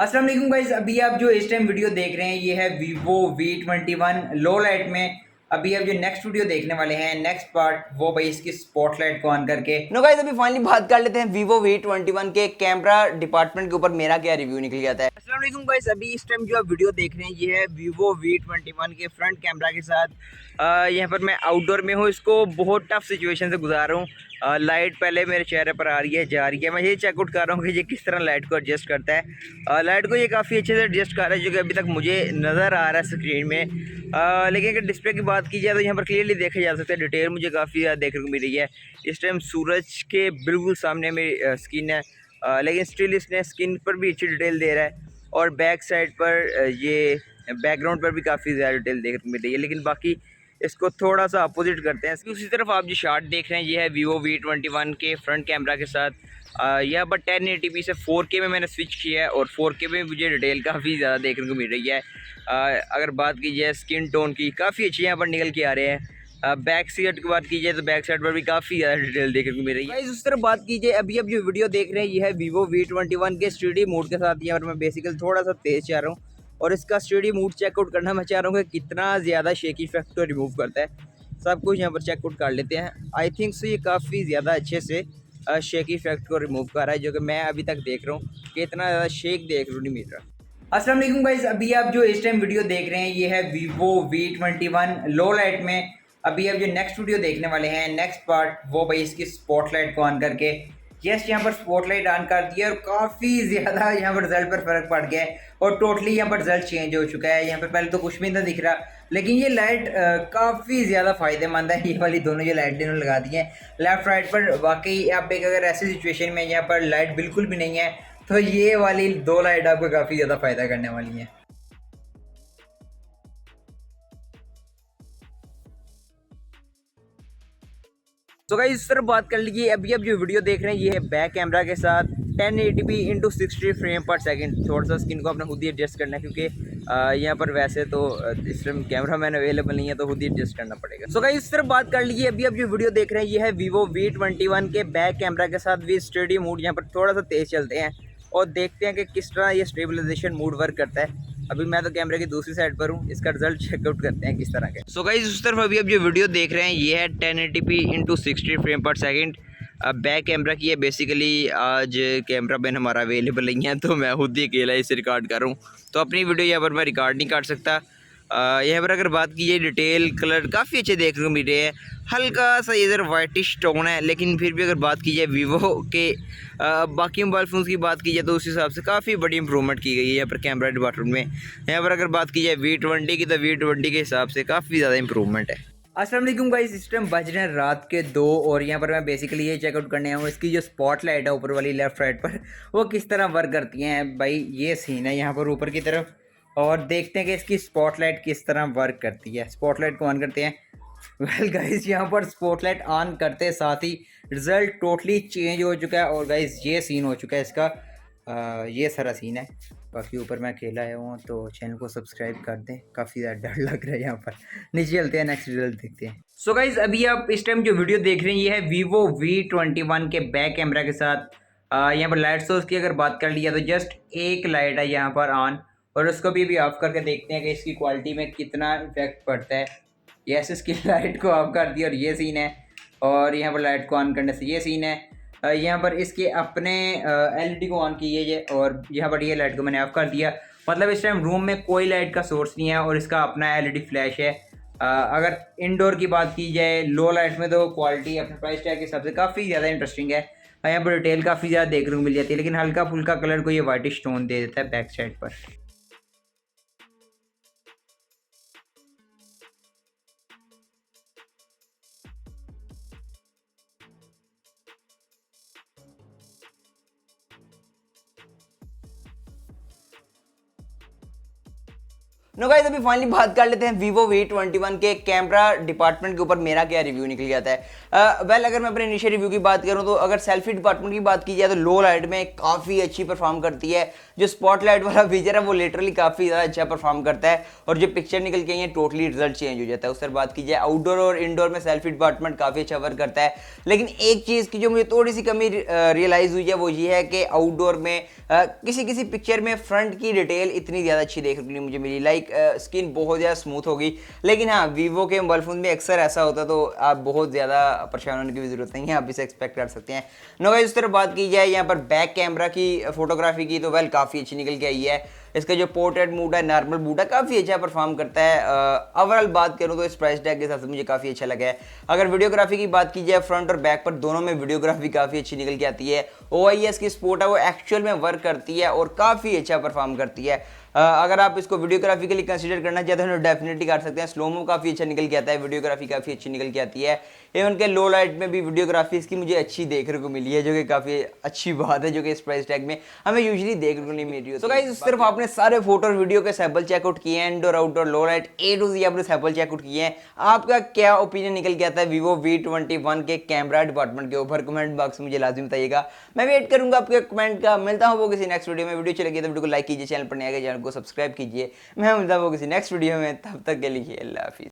अस्सलाम वालेकुम गाइस। अभी आप जो इस टाइम वीडियो देख रहे हैं ये है Vivo V21 लो लाइट में। अभी आप जो नेक्स्ट वीडियो देखने वाले हैं नेक्स्ट पार्ट वो भाई इसकी स्पॉटलाइट को ऑन करके नो गाइस, अभी फाइनली बात कर लेते हैं Vivo V21 के कैमरा डिपार्टमेंट के ऊपर मेरा क्या रिव्यू निकल जाता है। अस्सलाम वालेकुम गाइस। अभी इस टाइम जो आप वीडियो देख रहे हैं ये है Vivo V21 के फ्रंट कैमरा के साथ। यहाँ पर मैं आउटडोर में हूँ, इसको बहुत टफ सिचुएशन से गुजार रहा हूँ। लाइट पहले मेरे चेहरे पर आ रही है, जा रही है। मैं ये चेकआउट कर रहा हूँ कि ये किस तरह लाइट को एडजस्ट करता है। लाइट को ये काफ़ी अच्छे से एडजस्ट कर रहा है जो कि अभी तक मुझे नज़र आ रहा है स्क्रीन में। लेकिन अगर डिस्प्ले की बात की जाए तो यहाँ पर क्लियरली देखा जा सकता है, डिटेल मुझे काफ़ी ज़्यादा देखने को मिल रही है। इस टाइम सूरज के बिल्कुल सामने मेरी स्किन है, लेकिन स्टिल इसने स्किन पर भी अच्छी डिटेल दे रहा है। और बैक साइड पर ये बैकग्राउंड पर भी काफ़ी ज़्यादा डिटेल देखने को मिल रही है। लेकिन बाकी इसको थोड़ा सा अपोजिट करते हैं। दूसरी तरफ आप जो शॉट देख रहे हैं ये है Vivo V21 के फ्रंट कैमरा के साथ। यहाँ पर 1080p से 4K में मैंने स्विच किया है और 4K में मुझे डिटेल काफ़ी ज़्यादा देखने को मिल रही है। अगर बात की जाए स्किन टोन की, काफ़ी अच्छी यहाँ पर निकल के आ रहे हैं। बैक साइड की बात की जाए तो बैक साइड पर भी काफ़ी ज़्यादा डिटेल देखने को मिल रही है। उस तरफ बात की जाए अभी अब जो वीडियो देख रहे हैं ये है Vivo V21 के स्टडी मोड के साथ। यहाँ पर मैं बेसिकली थोड़ा सा तेज़ चाह रहा हूँ और इसका स्टडी मोड चेकआउट करना मैं चाह रहा हूँ कि कितना ज़्यादा शेकी इफेक्ट को रिमूव करता है। सब कुछ यहाँ पर चेकआउट कर लेते हैं। आई थिंक सो ये काफ़ी ज़्यादा अच्छे से शेकी इफेक्ट को रिमूव कर रहा है, जो कि मैं अभी तक देख रहा हूँ कि इतना ज़्यादा शेक देखने को नहीं मिल रहा। अस्सलाम वालेकुम गाइस। अभी आप जो इस टाइम वीडियो देख रहे हैं ये है Vivo V21 लो लाइट में। अभी आप जो नेक्स्ट वीडियो देखने वाले हैं नेक्स्ट पार्ट वो भाई इसकी स्पॉटलाइट को ऑन करके। यस, यहाँ पर स्पॉटलाइट ऑन कर दिया और काफ़ी ज़्यादा यहाँ पर रिजल्ट पर फ़र्क पड़ गया है और टोटली यहाँ पर रिजल्ट चेंज हो चुका है। यहाँ पर पहले तो कुछ भी नहीं दिख रहा, लेकिन ये लाइट काफ़ी ज़्यादा फ़ायदेमंद है। ये वाली दोनों जो लाइट इन्होंने लगा दी हैं लेफ़्ट राइट पर, वाकई आप एक अगर ऐसी सिचुएशन में यहाँ पर लाइट बिल्कुल भी नहीं है तो ये वाली दो लाइट आपको काफ़ी ज़्यादा फ़ायदा करने वाली हैं। तो गाइस इस तरफ बात कर लीजिए। अभी आप जो वीडियो देख रहे हैं ये है बैक कैमरा के साथ 1080p इंटू 60 फ्रेम पर सेकंड। थोड़ा सा स्क्रीन को आपने खुद ही एडजस्ट करना है क्योंकि यहाँ पर वैसे तो इस टाइम कैमरा मैन अवेलेबल नहीं है तो खुद ही एडजस्ट करना पड़ेगा। सो गाइस इस तरफ बात कर लीजिए। अभी आप जो वीडियो देख रहे हैं ये है Vivo V21 के बैक कैमरा के साथ विद स्टडी मोड। यहाँ पर थोड़ा सा तेज चलते हैं और देखते हैं कि किस तरह ये स्टेबलाइजेशन मोड वर्क करता है। अभी मैं तो कैमरे की दूसरी साइड पर हूँ, इसका रिजल्ट चेकआउट करते हैं किस तरह के। सो गाइस उस तरफ अभी आप जो वीडियो देख रहे हैं ये है 1080p इंटू 60 फ्रेम पर सेकंड। अब बैक कैमरा की है। बेसिकली आज कैमरा मैन हमारा अवेलेबल नहीं है तो मैं खुद ही अकेला इसे रिकॉर्ड कर रहा हूँ, तो अपनी वीडियो यहाँ पर मैं रिकॉर्ड नहीं कर सकता। यहाँ पर अगर बात की जाए डिटेल कलर काफ़ी अच्छे देखने को मिल रहे हैं। हल्का सा इधर वाइटिश टोन है, लेकिन फिर भी अगर बात की जाए वीवो के बाकी मोबाइल फ़ोन्स की बात की जाए तो उस हिसाब से काफ़ी बड़ी इंप्रूवमेंट की गई है यहाँ पर कैमरा डिपार्टमेंट में। यहाँ पर अगर बात की जाए V20 की तो V20 के हिसाब से काफ़ी ज़्यादा इंप्रूवमेंट है। अस्सलाम वालेकुम गाइस। इस टाइम बज रहे हैं रात के 2 और यहाँ पर मैं बेसिकली ये चेकआउट करने आया हूँ इसकी जो स्पॉट लाइट है ऊपर वाली लेफ्ट राइट पर वो किस तरह वर्क करती हैं। भाई ये सीन है यहाँ पर ऊपर की तरफ और देखते हैं कि इसकी स्पॉटलाइट किस तरह वर्क करती है। स्पॉटलाइट को ऑन करते हैं। वेल गाइस यहाँ पर स्पॉटलाइट ऑन करते साथ ही रिज़ल्ट टोटली चेंज हो चुका है और गाइस ये सीन हो चुका है इसका। ये सारा सीन है। बाकी ऊपर मैं अकेला आया हूँ तो चैनल को सब्सक्राइब कर दें, काफ़ी ज़्यादा डर लग रहा है यहाँ पर। नीचे चलते हैं, नेक्स्ट रिजल्ट देखते हैं। सो गाइस अभी आप इस टाइम जो वीडियो देख रहे हैं ये है Vivo V21 के बैक कैमरा के साथ। यहाँ पर लाइट सोर्स की अगर बात कर लिया तो जस्ट एक लाइट है यहाँ पर ऑन और उसको भी ऑफ करके देखते हैं कि इसकी क्वालिटी में कितना इफेक्ट पड़ता है। यस, इसकी लाइट को ऑफ कर दिया और ये सीन है और यहाँ पर लाइट को ऑन करने से ये सीन है। यहाँ पर इसके अपने एलईडी को ऑन कीजिए और यहाँ पर ये लाइट को मैंने ऑफ कर दिया। मतलब इस टाइम रूम में कोई लाइट का सोर्स नहीं है और इसका अपना एलईडी फ्लैश है। अगर इंडोर की बात की जाए लो लाइट में तो क्वालिटी अपने प्राइस टैग के हिसाब से काफ़ी ज़्यादा इंटरेस्टिंग है। यहाँ पर डिटेल काफ़ी ज़्यादा देखने को मिल जाती है, लेकिन हल्का फुल्का कलर को ये वाइटिश टोन दे देता है बैक साइड पर। नो गाइस, अभी फाइनली बात कर लेते हैं Vivo V21 के कैमरा डिपार्टमेंट के ऊपर मेरा क्या रिव्यू निकल के आता है। वेल अगर मैं अपने इनिशियल रिव्यू की बात करूं तो अगर सेल्फी डिपार्टमेंट की बात की जाए तो लो लाइट में काफ़ी अच्छी परफॉर्म करती है। जो स्पॉटलाइट वाला फीचर है वो लिटरली काफ़ी ज़्यादा अच्छा परफॉर्म करता है और जो पिक्चर निकल के आई है टोटली रिजल्ट चेंज हो जाता है। उस पर बात की जाए आउटडोर और इंडोर में सेल्फी डिपार्टमेंट काफ़ी अच्छा वर्क करता है, लेकिन एक चीज़ की जो मुझे थोड़ी सी कमी रियलाइज़ हुई है वो ये है कि आउटडोर में किसी किसी पिक्चर में फ्रंट की डिटेल इतनी ज़्यादा अच्छी देखने को मुझे मिली। लाइक स्किन बहुत ज़्यादा स्मूथ होगी, लेकिन हाँ वीवो के मोबाइल फ़ोन में अक्सर ऐसा होता है तो आप बहुत ज़्यादा परेशान होने की भी ज़रूरत नहीं है, आप इसे एक्सपेक्ट कर सकते हैं। नो गाइस, उस तरह बात की जाए यहाँ पर बैक कैमरा की फोटोग्राफी की तो वेल काफ़ी अच्छी निकल के आई है। इसका जो पोर्ट्रेट मूड है, नॉर्मल मूड है, काफ़ी अच्छा परफॉर्म करता है। ओवरऑल बात करूँ तो इस प्राइस टैग के हिसाब से मुझे काफ़ी अच्छा लगा है। अगर वीडियोग्राफी की बात की जाए फ्रंट और बैक पर दोनों में वीडियोग्राफी काफ़ी अच्छी निकल के आती है। OIS की सपोर्ट है वो एक्चुअल में वर्क करती है और काफ़ी अच्छा परफॉर्म करती है। अगर आप इसको वीडियोग्राफी के लिए कंसीडर करना चाहते हैं तो डेफिनेटली कर सकते हैं। स्लोमो काफ़ी अच्छा निकल के आता है, वीडियोग्राफी काफ़ी अच्छी निकल के आती है। इवन के लो लाइट में भी वीडियोग्राफी इसकी मुझे अच्छी देखने को मिली है, जो कि काफ़ी अच्छी बात है, जो कि इस प्राइस टैग में हमें यूजुअली देखने को नहीं मिल रही है। तो गाइस सिर्फ आपने सारे फोटो और वीडियो के सैंपल चेकआउट किए हैं, indoor outdoor low light A to Z आपने सैंपल चेकआउट किए हैं। आपका क्या ओपिनियन निकल के आता है Vivo V21 के कैमरा डिपार्टमेंट के ऊपर? कमेंट बॉक्स में मुझे लाजमी बताइएगा, मैं वेट करूंगा आपके कमेंट का। मिलता हूँ वो किसी नेक्स्ट वीडियो में। वीडियो चलेगी तो वीडियो को लाइक कीजिए, चैनल पर नया चैनल को सब्सक्राइब कीजिए। मैं मिलता हूँ वो किसी नेक्स्ट वीडियो में, तब तक के लिए अल्लाह हाफिज़।